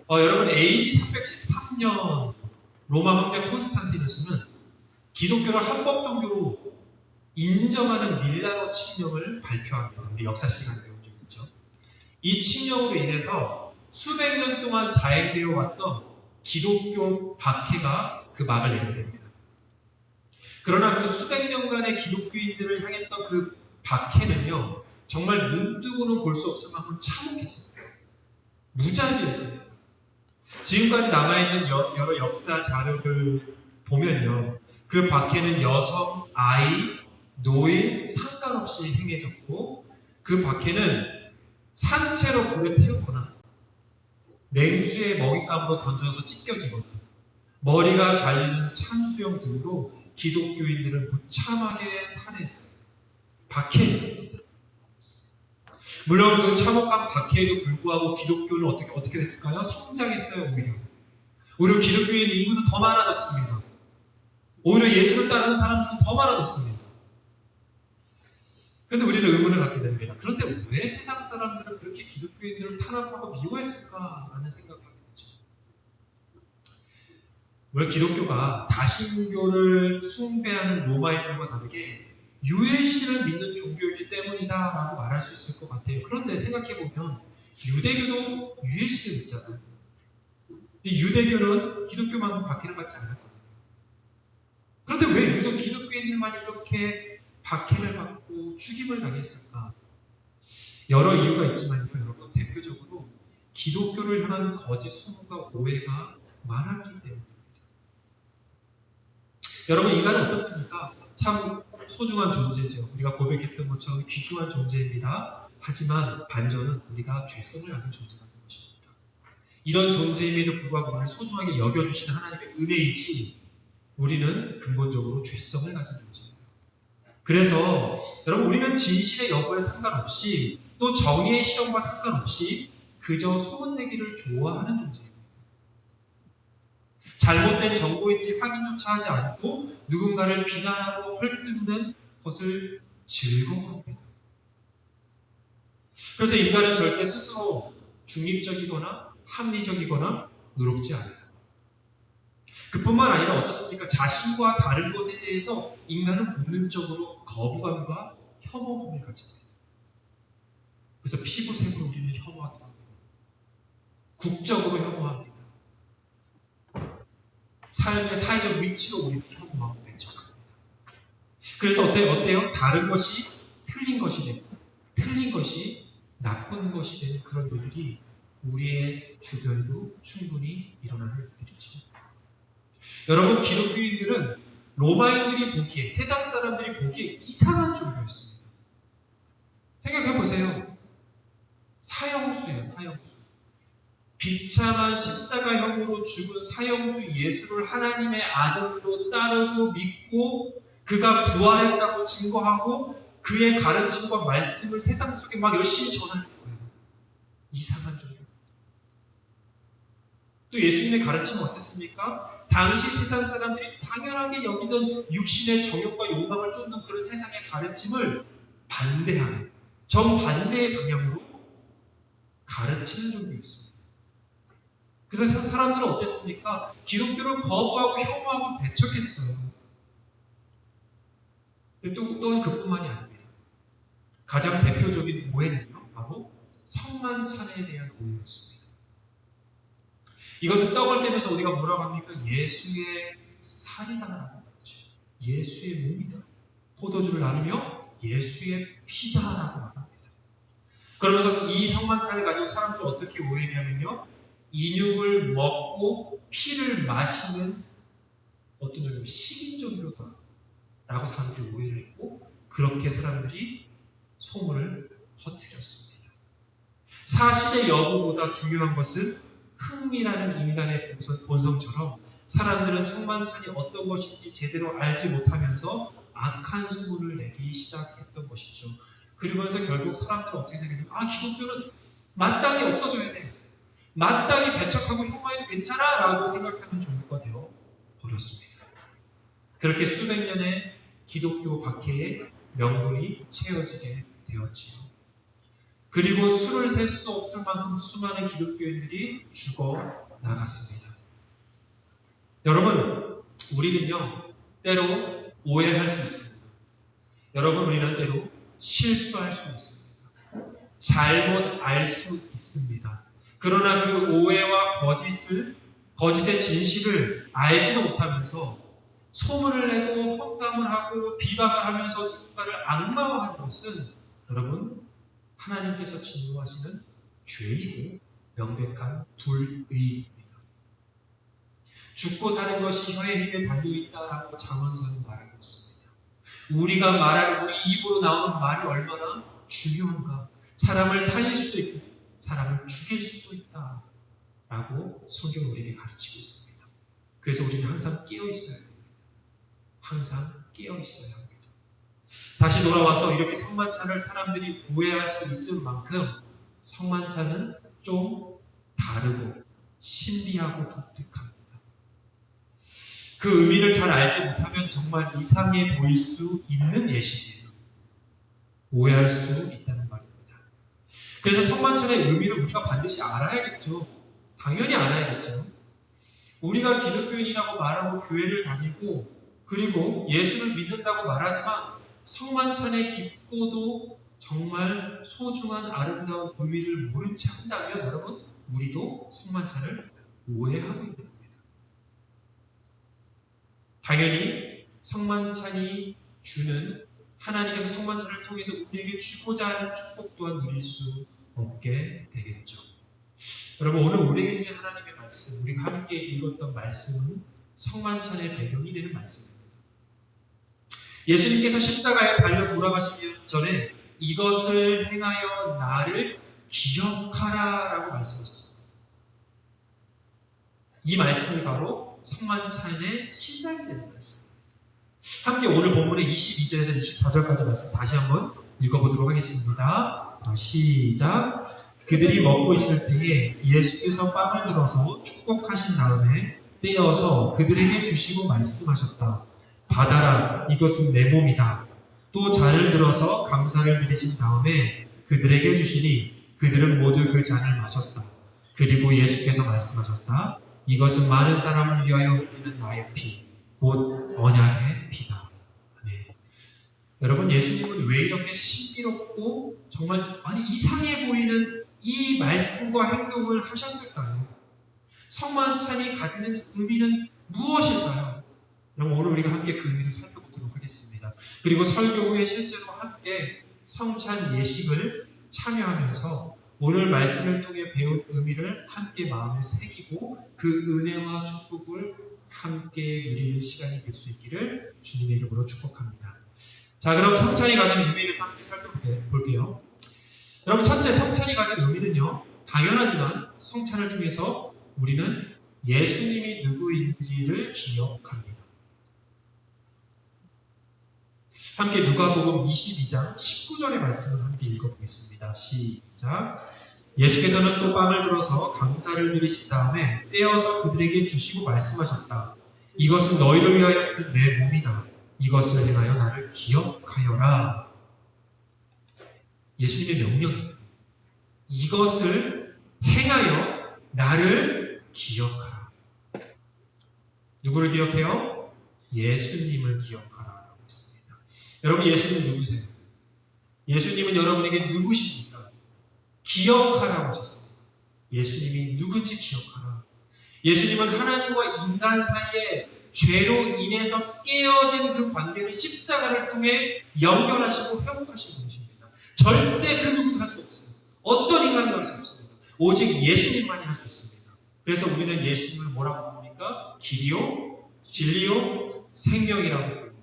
여러분 AD 313년 로마 황제 콘스탄티누스는 기독교를 합법 종교로 인정하는 밀라노 칙령을 발표합니다. 우리 역사 시간에 배운 적 있죠. 이 칙령으로 인해서 수백 년 동안 자행되어 왔던 기독교 박해가 그 막을 내게 됩니다. 그러나 그 수백 년간의 기독교인들을 향했던 그 박해는요, 정말 눈뜨고는 볼 수 없을 만큼 참혹했습니다. 무자비했습니다. 지금까지 남아있는 여러 역사 자료를 보면요, 그 박해는 여성, 아이, 노인 상관없이 행해졌고, 그 박해는 산채로 불에 태우거나 냉수에 먹잇감으로 던져서 찢겨지거나 머리가 잘리는 참수형 등으로 기독교인들을 무참하게 살해했습니다. 박해했습니다. 물론 그 참혹한 박해에도 불구하고 기독교는 어떻게 됐을까요? 성장했어요. 오히려 기독교인 인구는 더 많아졌습니다. 오히려 예수를 따르는 사람들은 더 많아졌습니다. 그런데 우리는 의문을 갖게 됩니다. 그런데 왜 세상 사람들은 그렇게 기독교인들을 탄압하고 미워했을까 하는 생각을 하게 되죠. 원래 기독교가 다신교를 숭배하는 로마인들과 다르게 유해신을 믿는 종교이기 때문이다라고 말할 수 있을 것 같아요. 그런데 생각해보면 유대교도 유해신을 믿잖아요. 이 유대교는 기독교만큼 박해를 받지 않았거든요. 그런데 왜 유독 기독교인들만 이렇게 박해를 받고 죽임을 당했을까? 여러 이유가 있지만요, 여러분, 대표적으로 기독교를 향한 거짓 소문과 오해가 많았기 때문입니다. 여러분, 인간은 어떻습니까? 참 소중한 존재죠. 우리가 고백했던 것처럼 귀중한 존재입니다. 하지만 반전은 우리가 죄성을 가진 존재라는 것입니다. 이런 존재임에도 불구하고 우리를 소중하게 여겨주시는 하나님의 은혜이지 우리는 근본적으로 죄성을 가진 존재입니다. 그래서 여러분, 우리는 진실의 여부에 상관없이 또 정의의 시험과 상관없이 그저 소문내기를 좋아하는 존재입니다. 잘못된 정보인지 확인조차 하지 않고 누군가를 비난하고 헐뜯는 것을 즐거워합니다. 그래서 인간은 절대 스스로 중립적이거나 합리적이거나 의롭지 않아요. 그뿐만 아니라 어떻습니까? 자신과 다른 것에 대해서 인간은 본능적으로 거부감과 혐오감을 가집니다. 그래서 피부색으로 우리는 혐오하기도 합니다. 국적으로 혐오합니다. 삶의 사회적 위치로 우리는 혐오하고 배척합니다. 그래서 어때요? 다른 것이 틀린 것이 되고 틀린 것이 나쁜 것이 되는 그런 일들이 우리의 주변에도 충분히 일어나는 일들이죠. 여러분, 기독교인들은 로마인들이 보기에, 세상 사람들이 보기에 이상한 종교였습니다. 생각해보세요. 사형수예요, 사형수. 비참한 십자가형으로 죽은 사형수 예수를 하나님의 아들로 따르고 믿고 그가 부활했다고 증거하고 그의 가르침과 말씀을 세상 속에 막 열심히 전하는 거예요. 이상한 종교입니다. 또 예수님의 가르침은 어땠습니까? 당시 세상 사람들이 당연하게 여기던 육신의 정욕과 욕망을 쫓는 그런 세상의 가르침을 반대하는, 정반대의 방향으로 가르치는 종교였습니다. 그래서 사람들은 어땠습니까? 기독교를 거부하고 혐오하고 배척했어요. 또한 그뿐만이 아닙니다. 가장 대표적인 오해는요, 바로 성만찬에 대한 오해였습니다. 이것을 떠벌떼면서 우리가 뭐라고 합니까? 예수의 살이다라고 하죠. 예수의 몸이다. 포도주를 나누며 예수의 피다라고 말합니다. 그러면서 이 성만찬을 가지고 사람들이 어떻게 오해했냐면요, 인육을 먹고 피를 마시는 어떤 종교, 식인종교다 라고 사람들이 오해를 했고, 그렇게 사람들이 소문을 퍼뜨렸습니다. 사실의 여부보다 중요한 것은 흥미라는 인간의 본성처럼 사람들은 성만찬이 어떤 것인지 제대로 알지 못하면서 악한 소문을 내기 시작했던 것이죠. 그러면서 결국 사람들은 어떻게 생각해요? 기독교는 마땅히 없어져야 돼. 마땅히 배척하고 혐오해도 괜찮아 라고 생각하는 종교가 되어 버렸습니다. 그렇게 수백 년의 기독교 박해의 명분이 채워지게 되었지요. 그리고 수를 셀 수 없을 만큼 수많은 기독교인들이 죽어 나갔습니다. 여러분, 우리는요, 때로 오해할 수 있습니다. 여러분, 우리는 때로 실수할 수 있습니다. 잘못 알 수 있습니다. 그러나 그 오해와 거짓의 진실을 알지도 못하면서 소문을 내고 험담을 하고 비방을 하면서 누군가를 악마화하는 것은 여러분, 하나님께서 진노하시는 죄이고 명백한 불의입니다. 죽고 사는 것이 혀의 힘에 달려있다라고 잠언서는 말하고 있습니다. 우리가 말하는 우리 입으로 나오는 말이 얼마나 중요한가. 사람을 살릴 수도 있고 사람을 죽일 수도 있다라고 성경은 우리에게 가르치고 있습니다. 그래서 우리는 항상 깨어있어야 합니다. 항상 깨어있어야 합니다. 다시 돌아와서 이렇게 성만찬을 사람들이 오해할 수 있을 만큼 성만찬은 좀 다르고 신비하고 독특합니다. 그 의미를 잘 알지 못하면 정말 이상해 보일 수 있는 예식이에요. 오해할 수 있다는 말입니다. 그래서 성만찬의 의미를 우리가 반드시 알아야겠죠. 당연히 알아야겠죠. 우리가 기독교인이라고 말하고 교회를 다니고 그리고 예수를 믿는다고 말하지만 성만찬의 깊고도 정말 소중한 아름다운 의미를 모른 채 한다면 여러분, 우리도 성만찬을 오해하고 있는 겁니다. 당연히 성만찬이 주는 하나님께서 성만찬을 통해서 우리에게 주고자 하는 축복 또한 누릴 수 없게 되겠죠. 여러분, 오늘 우리에게 주신 하나님의 말씀, 우리가 함께 읽었던 말씀은 성만찬의 배경이 되는 말씀입니다. 예수님께서 십자가에 달려 돌아가시기 전에 이것을 행하여 나를 기억하라 라고 말씀하셨습니다. 이 말씀이 바로 성만찬의 시작이 되는 말씀입니다. 함께 오늘 본문의 22절에서 24절까지 말씀 다시 한번 읽어보도록 하겠습니다. 시작. 그들이 먹고 있을 때에 예수께서 빵을 들어서 축복하신 다음에 떼어서 그들에게 주시고 말씀하셨다. 받아라, 이것은 내 몸이다. 또 잔을 들어서 감사를 드리신 다음에 그들에게 주시니 그들은 모두 그 잔을 마셨다. 그리고 예수께서 말씀하셨다. 이것은 많은 사람을 위하여 흘리는 나의 피, 곧 언약의 피다. 네. 여러분, 예수님은 왜 이렇게 신비롭고 정말 이상해 보이는 이 말씀과 행동을 하셨을까요? 성만찬이 가지는 의미는 무엇일까요? 여러분, 오늘 우리가 함께 그 의미를 살펴보도록 하겠습니다. 그리고 설교 후에 실제로 함께 성찬 예식을 참여하면서 오늘 말씀을 통해 배운 의미를 함께 마음에 새기고 그 은혜와 축복을 함께 누리는 시간이 될 수 있기를 주님의 이름으로 축복합니다. 자, 그럼 성찬이 가진 의미를 함께 살펴볼게요. 여러분, 첫째, 성찬이 가진 의미는요, 당연하지만 성찬을 통해서 우리는 예수님이 누구인지를 기억합니다. 함께 누가복음 22장 19절의 말씀을 함께 읽어보겠습니다. 시작. 예수께서는 또 빵을 들어서 감사를 드리신 다음에 떼어서 그들에게 주시고 말씀하셨다. 이것은 너희를 위하여 주는 내 몸이다. 이것을 행하여 나를 기억하여라. 예수님의 명령입니다. 이것을 행하여 나를 기억하라. 누구를 기억해요? 예수님을 기억하라. 여러분, 예수님은 누구세요? 예수님은 여러분에게 누구십니까? 기억하라고 하셨습니다. 예수님이 누군지 기억하라. 예수님은 하나님과 인간 사이에 죄로 인해서 깨어진 그 관계를 십자가를 통해 연결하시고 회복하신 분이십니다. 절대 그 누구도 할 수 없습니다. 어떤 인간도 할 수 없습니다. 오직 예수님만이 할 수 있습니다. 그래서 우리는 예수님을 뭐라고 부릅니까? 길이요, 진리요, 생명이라고 부릅니다.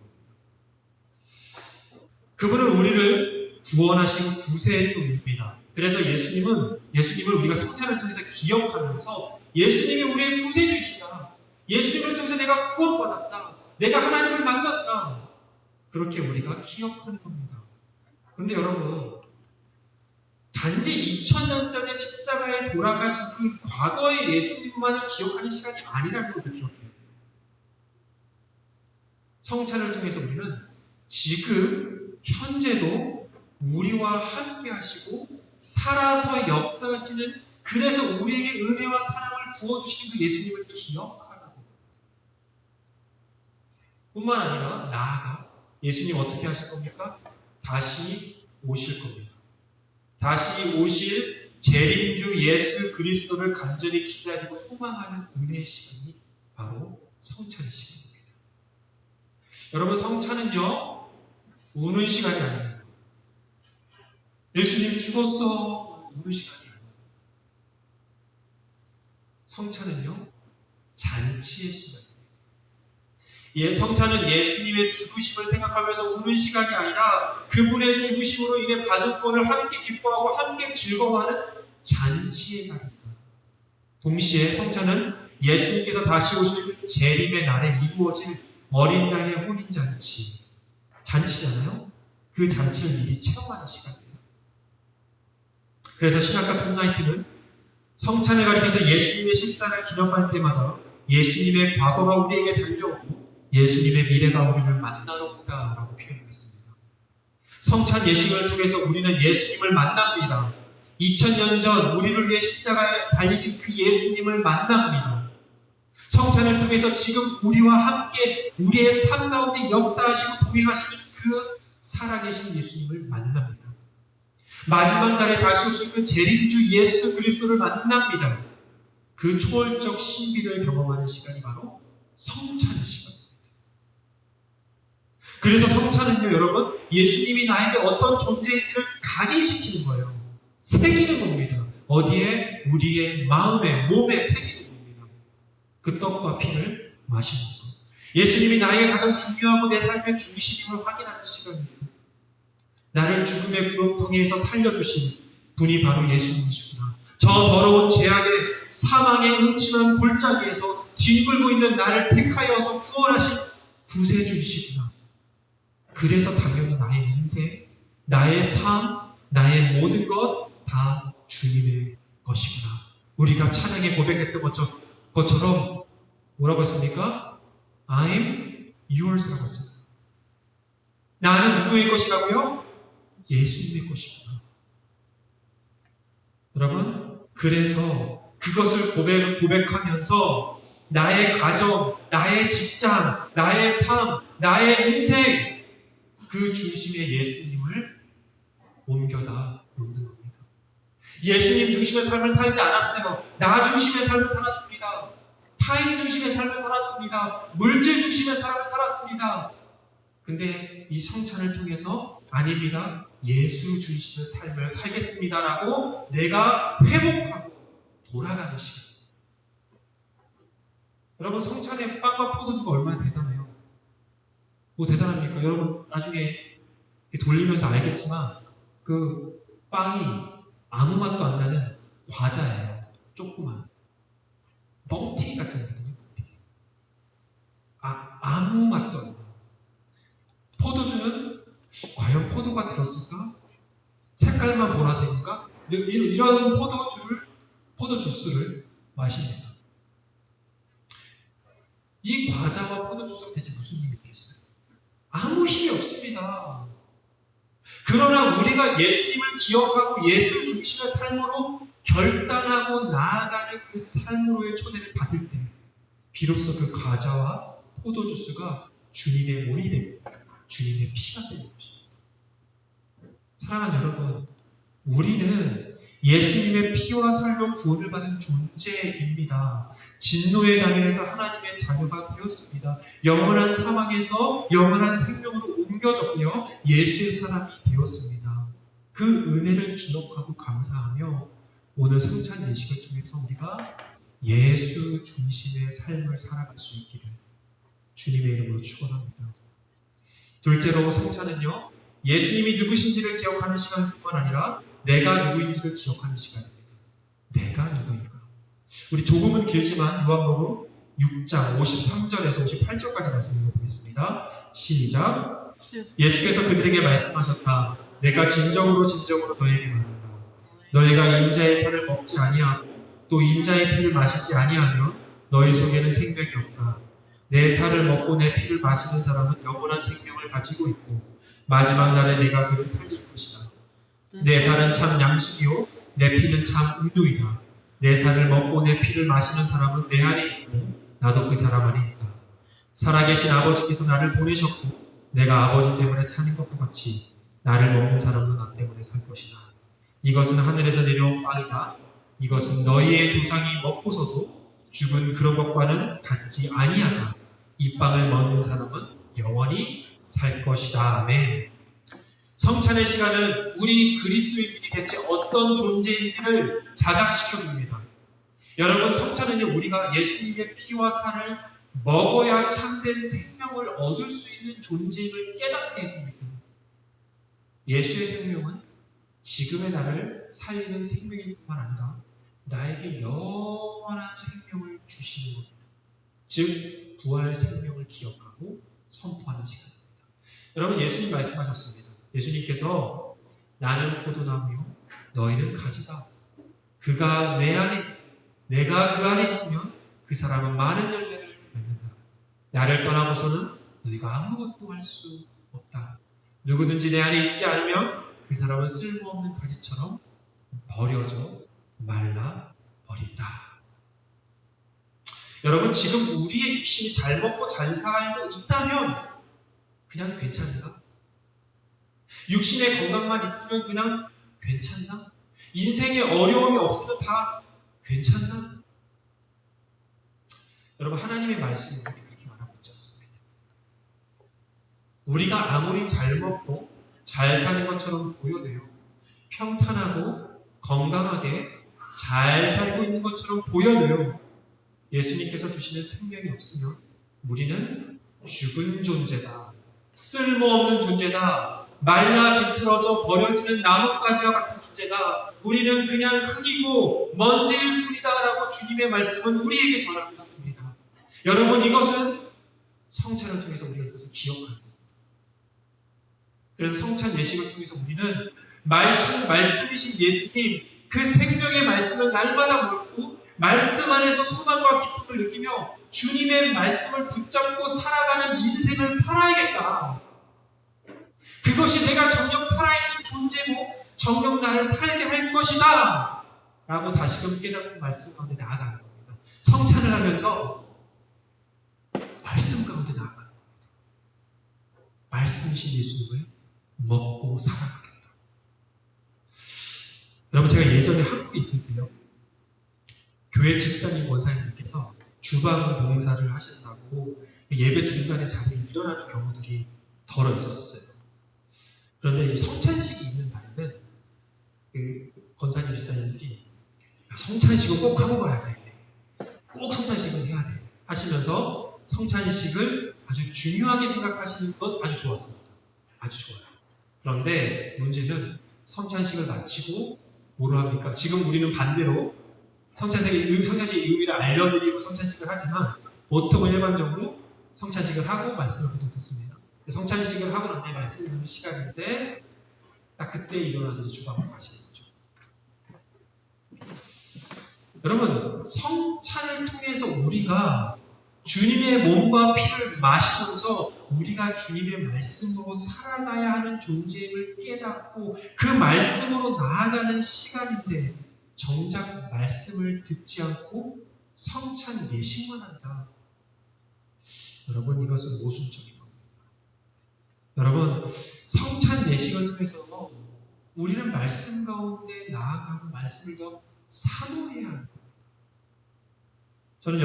그분은 우리를 구원하신 구세주입니다. 그래서 예수님을 우리가 성찬을 통해서 기억하면서 예수님이 우리의 구세주이시다. 예수님을 통해서 내가 구원받았다. 내가 하나님을 만났다. 그렇게 우리가 기억하는 겁니다. 그런데 여러분, 단지 2000년 전에 십자가에 돌아가신 그 과거의 예수님만을 기억하는 시간이 아니라는 것을 기억해야 돼요. 성찬을 통해서 우리는 지금 현재도 우리와 함께 하시고 살아서 역사하시는, 그래서 우리에게 은혜와 사랑을 부어주시는 그 예수님을 기억하라고. 뿐만 아니라 나아가 예수님 어떻게 하실 겁니까? 다시 오실 겁니다. 다시 오실 재림주 예수 그리스도를 간절히 기다리고 소망하는 은혜의 시간이 바로 성찬의 시간입니다. 여러분, 성찬은요, 우는 시간이 아닙니다. 예수님 죽었어, 우는 시간이 아닙니다. 성찬은요, 잔치의 시간입니다. 성찬은 예수님의 죽으심을 생각하면서 우는 시간이 아니라 그분의 죽으심으로 인해 받은 구원을 함께 기뻐하고 함께 즐거워하는 잔치의 자리입니다. 동시에 성찬은 예수님께서 다시 오실 그 재림의 날에 이루어질 어린 양의 잔치잖아요. 그 잔치를 미리 체험하는 시간이에요. 그래서 신학자 톰 라이트는 성찬을 가리켜서 예수님의 식사를 기념할 때마다 예수님의 과거가 우리에게 달려오고 예수님의 미래가 우리를 만나러 온다라고 표현했습니다. 성찬 예식을 통해서 우리는 예수님을 만납니다. 2000년 전 우리를 위해 십자가에 달리신 그 예수님을 만납니다. 성찬을 통해서 지금 우리와 함께 우리의 삶 가운데 역사하시고 동행하시는 그 살아계신 예수님을 만납니다. 마지막 날에 다시 오실 그 재림주 예수 그리스도를 만납니다. 그 초월적 신비를 경험하는 시간이 바로 성찬의 시간입니다. 그래서 성찬은요, 여러분, 예수님이 나에게 어떤 존재인지를 각인시키는 거예요. 새기는 겁니다. 어디에? 우리의 마음에, 몸에 새기는 겁니다. 그 떡과 피를 마시면서 예수님이 나에게 가장 중요하고 내 삶의 중심임을 확인하는 시간입니다. 나를 죽음의 구렁텅이에서 살려주신 분이 바로 예수님이시구나. 저 더러운 죄악의 사망의 음침한 골짜기에서 뒹굴고 있는 나를 택하여서 구원하신 구세주이시구나. 그래서 당연히 나의 인생, 나의 삶, 나의 모든 것 다 주님의 것이구나. 우리가 찬양에 고백했던 것처럼 뭐라고 했습니까? I'm yours라고 했잖아요. 나는 누구의 것이라고요? 예수님의 것이구나. 여러분, 그래서 그것을 고백하면서 나의 가정, 나의 직장, 나의 삶, 나의 인생, 그 중심에 예수님을 옮겨다 놓는 겁니다. 예수님 중심의 삶을 살지 않았어요. 나 중심의 삶을 살았습니다. 타인 중심의 삶을 살았습니다. 물질 중심의 삶을 살았습니다. 근데 이 성찬을 통해서 아닙니다. 예수 중심의 삶을 살겠습니다라고 내가 회복하고 돌아가는 시간. 여러분, 성찬의 빵과 포도주가 얼마나 대단해요. 뭐 대단합니까? 여러분, 나중에 돌리면서 알겠지만 그 빵이 아무 맛도 안 나는 과자예요. 조그만 뻥튀기 같은 거거든요. 아무 맛도 안 나요. 포도주는 과연 포도가 들었을까? 색깔만 보라색인가? 이런 포도주스를 마십니다. 이 과자와 포도주스가 대체 무슨 힘이 있겠어요? 아무 힘이 없습니다. 그러나 우리가 예수님을 기억하고 예수 중심의 삶으로 결단하고 나아가는 그 삶으로의 초대를 받을 때 비로소 그 과자와 포도주스가 주님의 몸이 되고 주님의 피가 되는 것입니다. 사랑하는 여러분, 우리는 예수님의 피와 살로 구원을 받은 존재입니다. 진노의 자녀에서 하나님의 자녀가 되었습니다. 영원한 사망에서 영원한 생명으로 옮겨졌고요. 예수의 사람이 되었습니다. 그 은혜를 기억하고 감사하며 오늘 성찬 예식을 통해서 우리가 예수 중심의 삶을 살아갈 수 있기를 주님의 이름으로 축원합니다. 둘째로 성찬은요, 예수님이 누구신지를 기억하는 시간뿐만 아니라 내가 누구인지를 기억하는 시간입니다. 내가 누구인가? 우리 조금은 길지만 요한복음 6장 53절에서 58절까지 말씀 읽어보겠습니다. 시작. 예수께서 그들에게 말씀하셨다. 내가 진정으로 너에게 말한다. 너희가 인자의 살을 먹지 아니하고 또 인자의 피를 마시지 아니하면 너희 속에는 생명이 없다. 내 살을 먹고 내 피를 마시는 사람은 영원한 생명을 가지고 있고 마지막 날에 내가 그를 살릴 것이다. 내 살은 참 양식이요 내 피는 참 음료이다. 내 살을 먹고 내 피를 마시는 사람은 내 안에 있고 나도 그 사람 안에 있다. 살아계신 아버지께서 나를 보내셨고 내가 아버지 때문에 사는 것과 같이 나를 먹는 사람은 나 때문에 살 것이다. 이것은 하늘에서 내려온 빵이다. 이것은 너희의 조상이 먹고서도 죽은 그런 것과는 같지 아니하다. 이 빵을 먹는 사람은 영원히 살 것이다. 아멘. 성찬의 시간은 우리 그리스도인들이 대체 어떤 존재인지를 자각시켜 줍니다. 여러분, 성찬은요, 우리가 예수님의 피와 살을 먹어야 참된 생명을 얻을 수 있는 존재임을 깨닫게 해줍니다. 예수의 생명은 지금의 나를 살리는 생명일 뿐만 아니라 나에게 영원한 생명을 주시는 겁니다. 즉, 부활 생명을 기억하고 선포하는 시간입니다. 여러분, 예수님 말씀하셨습니다. 예수님께서 나는 포도나무요 너희는 가지다. 그가 내 안에 내가 그 안에 있으면 그 사람은 많은 열매를 맺는다. 나를 떠나고서는 너희가 아무것도 할 수 없다. 누구든지 내 안에 있지 않으면 그 사람은 쓸모없는 가지처럼 버려져 말라 버린다. 여러분, 지금 우리의 육신이 잘 먹고 잘 살고 있다면 그냥 괜찮은가? 육신의 건강만 있으면 그냥 괜찮나? 인생에 어려움이 없으면 다 괜찮나? 여러분, 하나님의 말씀은 그렇게 말하고 있지 않습니다. 우리가 아무리 잘 먹고 잘 사는 것처럼 보여도요, 평탄하고 건강하게 잘 살고 있는 것처럼 보여도요, 예수님께서 주시는 생명이 없으면 우리는 죽은 존재다, 쓸모없는 존재다, 말라 비틀어져 버려지는 나뭇가지와 같은 존재다, 우리는 그냥 흙이고 먼지일 뿐이다 라고 주님의 말씀은 우리에게 전하고 있습니다. 여러분, 이것은 성찬을 통해서 우리가 이것을 기억하는 겁니다. 그래서 성찬 예식을 통해서 우리는 말씀이신 예수님, 그 생명의 말씀을 날마다 먹고 말씀 안에서 소망과 기쁨을 느끼며 주님의 말씀을 붙잡고 살아가는 인생을 살아야겠다. 그것이 내가 정녕 살아있는 존재고 정녕 나를 살게 할 것이다 라고 다시금 깨닫는 말씀 가운데 나아가는 겁니다. 성찬을 하면서 말씀 가운데 나아가는 겁니다. 말씀이신 예수님을 먹고 살아가겠다. 여러분, 제가 예전에 한국에 있을 때요, 교회 집사님 권사님께서 주방 봉사를 하신다고 예배 중간에 자리에 일어나는 경우들이 덜어 있었어요. 그런데 이제 성찬식이 있는 날에는 그 권사님 집사님들이 성찬식을 꼭 하고 가야 돼, 꼭 성찬식을 해야 돼 하시면서 성찬식을 아주 중요하게 생각하시는 건 아주 좋았습니다. 아주 좋아요. 그런데 문제는 성찬식을 마치고 뭐로 합니까? 지금 우리는 반대로 성찬식의 의미를 알려드리고 성찬식을 하지만 보통은 일반적으로 성찬식을 하고 말씀을 보통 듣습니다. 성찬식을 하고 난 뒤에 말씀을 듣는 시간인데 딱 그때 일어나서 주방으로 가시는 거죠. 여러분, 성찬을 통해서 우리가 주님의 몸과 피를 마시면서 우리가 주님의 말씀으로 살아가야 하는 존재임을 깨닫고 그 말씀으로 나아가는 시간인데 정작 말씀을 듣지 않고 성찬 예식만 한다. 여러분, 이것은 모순적인 겁니다. 여러분, 성찬 예식을 통해서 우리는 말씀 가운데 나아가고 말씀을 더 사모해야 합니다. 저는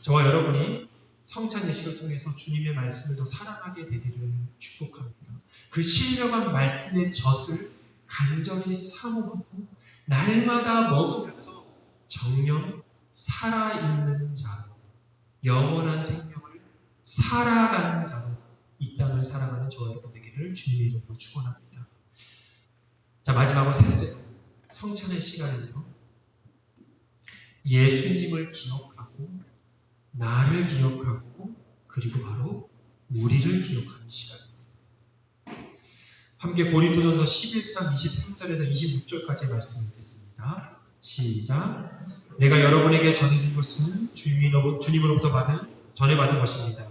저와 여러분이 성찬 예식을 통해서 주님의 말씀을 더 사랑하게 되기를 축복합니다. 그 신령한 말씀의 젖을 간절히 사모하고 날마다 먹으면서 정녕 살아있는 자로, 영원한 생명을 살아가는 자로 이 땅을 살아가는 저와 여러분 되기를 주님의 이름으로 축원합니다. 자, 마지막으로 셋째로, 성찬의 시간은요, 예수님을 기억하고 나를 기억하고 그리고 바로 우리를 기억하는 시간입니다. 함께 고린도전서 11장 23절에서 26절까지의 말씀을 읽겠습니다. 시작. 내가 여러분에게 전해준 것은 주님으로부터 전해받은 것입니다.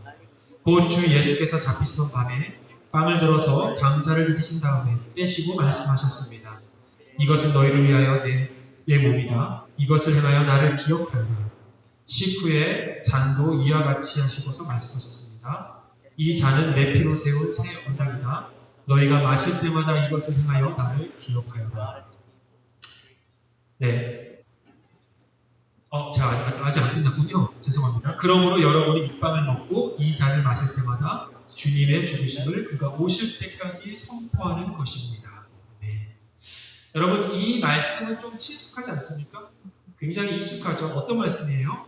곧 주 예수께서 잡히시던 밤에 빵을 들어서 감사를 드리신 다음에 떼시고 말씀하셨습니다. 이것은 너희를 위하여 내 몸이다. 이것을 행하여 나를 기억하라. 식후에 잔도 이와 같이 하시고서 말씀하셨습니다. 이 잔은 내 피로 세운 새 언약이다. 너희가 마실 때마다 이것을 행하여 나를 기억하여라. 네. 제가 아직 안 끝났군요. 죄송합니다. 그러므로 여러분이 이 빵을 먹고 이 잔을 마실 때마다 주님의 죽으심을 그가 오실 때까지 선포하는 것입니다. 네. 여러분, 이 말씀은 좀 친숙하지 않습니까? 굉장히 익숙하죠. 어떤 말씀이에요?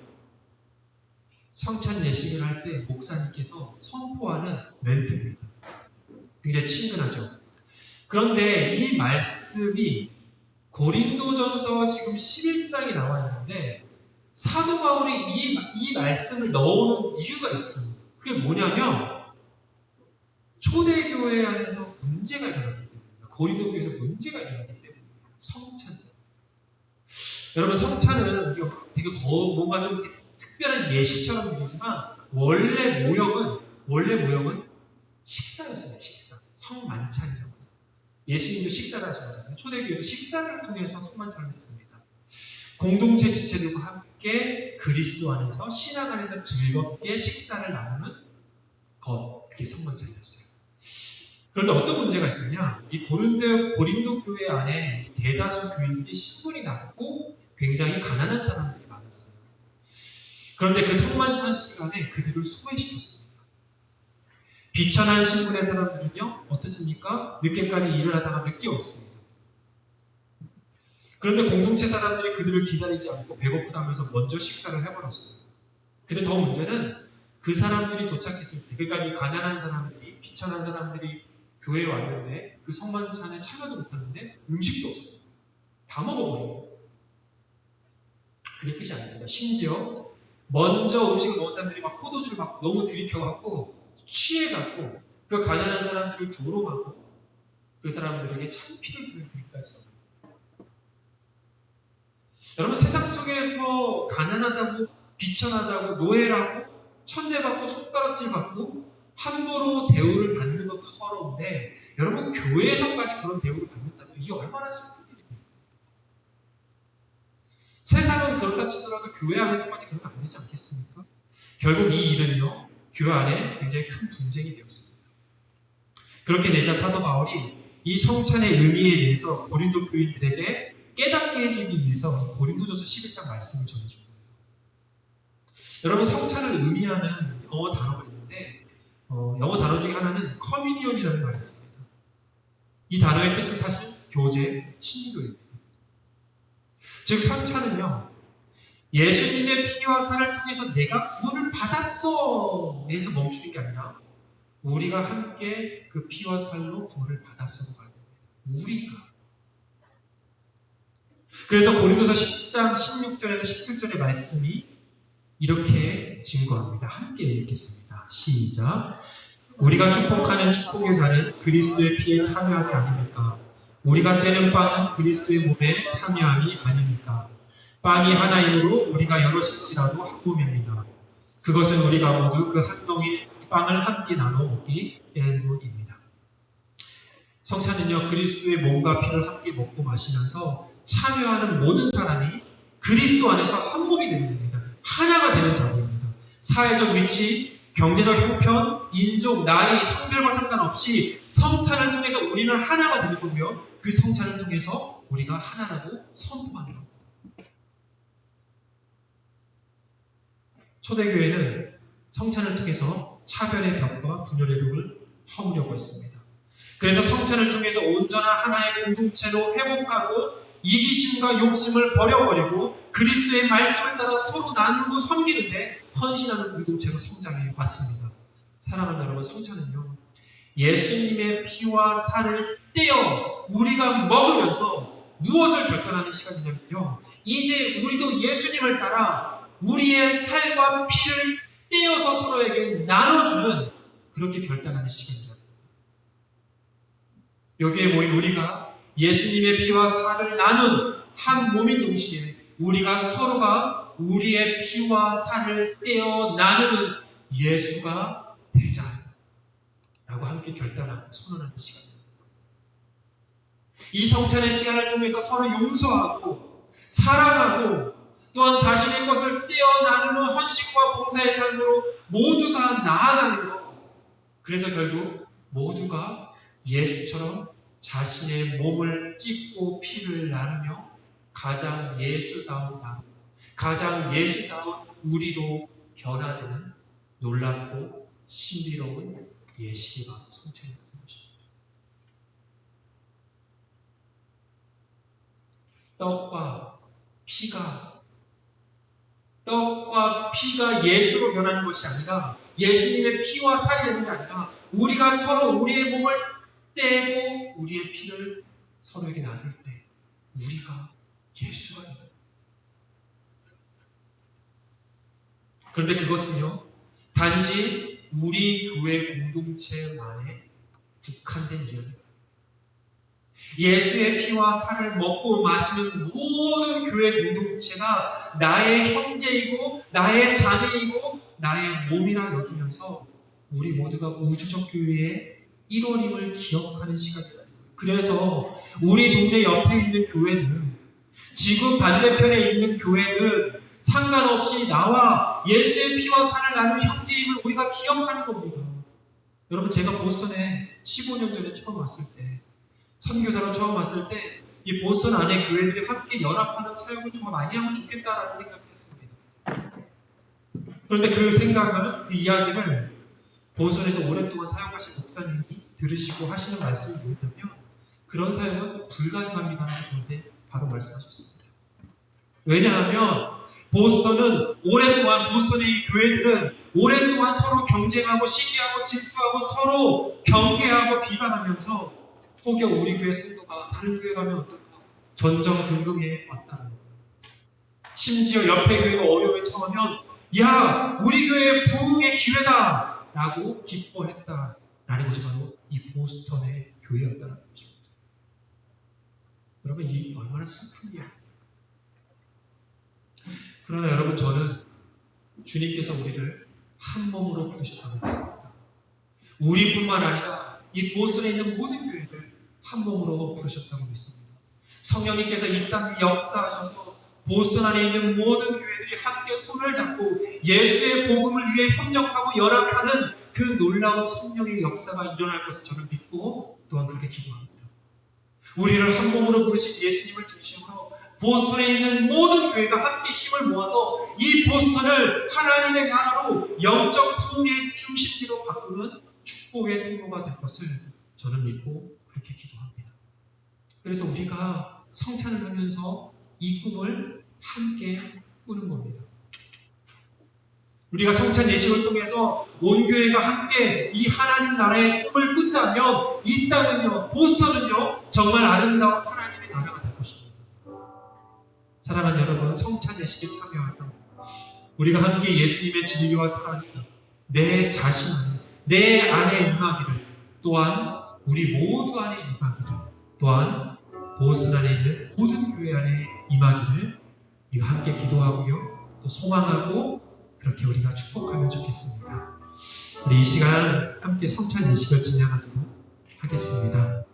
성찬 예식을 할 때 목사님께서 선포하는 멘트입니다. 굉장히 친근하죠. 그런데 이 말씀이 고린도전서 지금 11장이 나와 있는데 사도 바울이 이 말씀을 넣어놓은 이유가 있어요. 그게 뭐냐면 초대교회 안에서 문제가 일어났기 때문입니다. 고린도 교회에서 문제가 일어났기 때문입니다. 성찬. 여러분, 성찬은 되게 뭔가 좀 특별한 예식처럼 들리지만 원래 모형은 식사였어요. 식사. 성만찬이라고 하죠. 예수님도 식사를 하셨잖아요. 초대교회도 식사를 통해서 성만찬을 했습니다. 공동체 지체들과 함께 그리스도 안에서 신앙 안에서 즐겁게 식사를 나누는 것, 그게 성만찬이었어요. 그런데 어떤 문제가 있었냐? 이 고린도 교회 안에 대다수 교인들이 신분이 낮고 굉장히 가난한 사람들이 많았어요. 그런데 그 성만찬 시간에 그들을 소외시켰습니다. 비천한 신분의 사람들은요, 어떻습니까? 늦게까지 일을 하다가 늦게 왔습니다. 그런데 공동체 사람들이 그들을 기다리지 않고 배고프다면서 먼저 식사를 해버렸어요. 근데 더 문제는 그 사람들이 도착했을 때, 그러니까 이 가난한 사람들이, 비천한 사람들이 교회에 왔는데 그 성만찬에 참여도 못하는데 음식도 없어요. 다 먹어버려요. 그게 끝이 아닙니다. 심지어 먼저 음식을 먹은 사람들이 막 포도주를 막 너무 들이켜갖고 취해갖고 그 가난한 사람들을 조롱하고 그 사람들에게 찬피를 주는 일까지. 여러분, 세상 속에서 가난하다고 비천하다고 노예라고 천대받고 손가락질받고 함부로 대우를 받는 것도 서러운데 여러분, 교회에서까지 그런 대우를 받는다면 이게 얼마나 슬픈 일입니까? 세상은 그렇다 치더라도 교회 안에서까지 그러면 안 되지 않겠습니까? 결국 이 일은요, 교회 안에 굉장히 큰 분쟁이 되었습니다. 그렇게 되자 사도 바울이 이 성찬의 의미에 대해서 고린도 교인들에게 깨닫게 해주기 위해서 고린도전서 11장 말씀을 전해준 거예요. 여러분, 성찬을 의미하는 영어 단어가 있는데 영어 단어 중에 하나는 커뮤니언이라는 말이 있습니다. 이 단어의 뜻은 사실 교제, 친교입니다. 즉 성찬은요, 예수님의 피와 살을 통해서 내가 구원을 받았어 에서 멈추는 게 아니라 우리가 함께 그 피와 살로 구원을 받았어로 가는 겁니다. 우리가. 그래서 고린도서 10장 16절에서 17절의 말씀이 이렇게 증거합니다. 함께 읽겠습니다. 시작. 우리가 축복하는 축복의 잔은 그리스도의 피에 참여함이 아닙니까? 우리가 떼는 빵은 그리스도의 몸에 참여함이 아닙니까? 빵이 하나이므로 우리가 여럿일지라도 한 몸입니다. 그것은 우리가 모두 그 한 덩이 빵을 함께 나눠 먹기 때문입니다. 성찬은요, 그리스도의 몸과 피를 함께 먹고 마시면서 참여하는 모든 사람이 그리스도 안에서 한 몸이 되는 겁니다. 하나가 되는 자리입니다. 사회적 위치, 경제적 형편, 인종, 나이, 성별과 상관없이 성찬을 통해서 우리는 하나가 되는 거고요. 그 성찬을 통해서 우리가 하나라고 선포하는 겁니다. 초대교회는 성찬을 통해서 차별의 벽과 분열의 벽을 허무려고 했습니다. 그래서 성찬을 통해서 온전한 하나의 공동체로 회복하고 이기심과 욕심을 버려버리고 그리스도의 말씀을 따라 서로 나누고 섬기는데 헌신하는 공동체로 성장해 왔습니다. 사랑하는 여러분, 성찬은요, 예수님의 피와 살을 떼어 우리가 먹으면서 무엇을 결단하는 시간이냐면요, 이제 우리도 예수님을 따라 우리의 살과 피를 떼어서 서로에게 나눠주는 그렇게 결단하는 시간입니다. 여기에 모인 우리가 예수님의 피와 살을 나눈 한 몸인 동시에 우리가 서로가 우리의 피와 살을 떼어 나누는 예수가 되자 라고 함께 결단하고 선언하는 시간입니다. 이 성찬의 시간을 통해서 서로 용서하고 사랑하고 또한 자신의 것을 떼어나누는 헌신과 봉사의 삶으로 모두가 나아가는 것. 그래서 결국 모두가 예수처럼 자신의 몸을 찢고 피를 나누며 가장 예수다운 나, 가장 예수다운 우리로 변화되는 놀랍고 신비로운 예식이 바로 성찬이라는 것입니다. 떡과 피가 예수로 변하는 것이 아니라 예수님의 피와 살이 되는 게 아니라 우리가 서로 우리의 몸을 떼고 우리의 피를 서로에게 나눌 때 우리가 예수가 됩니다. 그런데 그것은요 단지 우리 교회 공동체만에 국한된 이야기입니다. 예수의 피와 살을 먹고 마시는 모든 교회 공동체가 나의 형제이고 나의 자매이고 나의 몸이라 여기면서 우리 모두가 우주적 교회의 1월임을 기억하는 시간이다. 그래서 우리 동네 옆에 있는 교회는 지구 반대편에 있는 교회는 상관없이 나와 예수의 피와 살을 나눈 형제임을 우리가 기억하는 겁니다. 여러분 제가 보스턴에 15년 전에 처음 왔을 때 선교사로 처음 왔을 때 이 보스턴 안에 교회들이 함께 연합하는 사역을 좀 많이 하면 좋겠다라는 생각을 했습니다. 그런데 그 이야기를 보스턴에서 오랫동안 사역하신 목사님이 들으시고 하시는 말씀이 뭐냐면 그런 사역은 불가능합니다라고 저한테 바로 말씀하셨습니다. 왜냐하면 보스턴의 이 교회들은 오랫동안 서로 경쟁하고 시기하고 질투하고 서로 경계하고 비방하면서 혹여 우리 교회 성도가 다른 교회 가면 어떨까? 전전긍긍해 왔다는 거예요. 심지어 옆에 교회가 어려움에 처하면 야 우리 교회 부흥의 기회다! 라고 기뻐했다라는 것이 바로 이 보스턴의 교회였다는 것입니다. 여러분 이 얼마나 슬픈 이야기입니까? 그러나 여러분 저는 주님께서 우리를 한 몸으로 부르셨다고 했습니다. 우리뿐만 아니라 이 보스턴에 있는 모든 교회를 한 몸으로 부르셨다고 믿습니다. 성령님께서 이 땅에 역사하셔서 보스턴 안에 있는 모든 교회들이 함께 손을 잡고 예수의 복음을 위해 협력하고 열악하는 그 놀라운 성령의 역사가 일어날 것을 저는 믿고 또한 그렇게 기도합니다. 우리를 한 몸으로 부르신 예수님을 중심으로 보스턴에 있는 모든 교회가 함께 힘을 모아서 이 보스턴을 하나님의 나라로 영적 부흥의 중심지로 바꾸는 축복의 통로가 될 것을 저는 믿고 그렇게 기도합니다. 그래서 우리가 성찬을 하면서 이 꿈을 함께 꾸는 겁니다. 우리가 성찬 예식을 통해서 온 교회가 함께 이 하나님 나라의 꿈을 꾼다면 이 땅은요, 보스턴은요 정말 아름다운 하나님의 나라가 될 것입니다. 사랑하는 여러분, 성찬 예식에 참여하며 우리가 함께 예수님의 진리와 사랑이 내 자신 안에 내 안에 임하기를, 또한 우리 모두 안에 임하기를, 또한 보스턴 안에 있는 모든 교회 안에 임하기를 우리가 함께 기도하고요 또 소망하고 그렇게 우리가 축복하면 좋겠습니다. 우리 이 시간 함께 성찬 예식을 진행하도록 하겠습니다.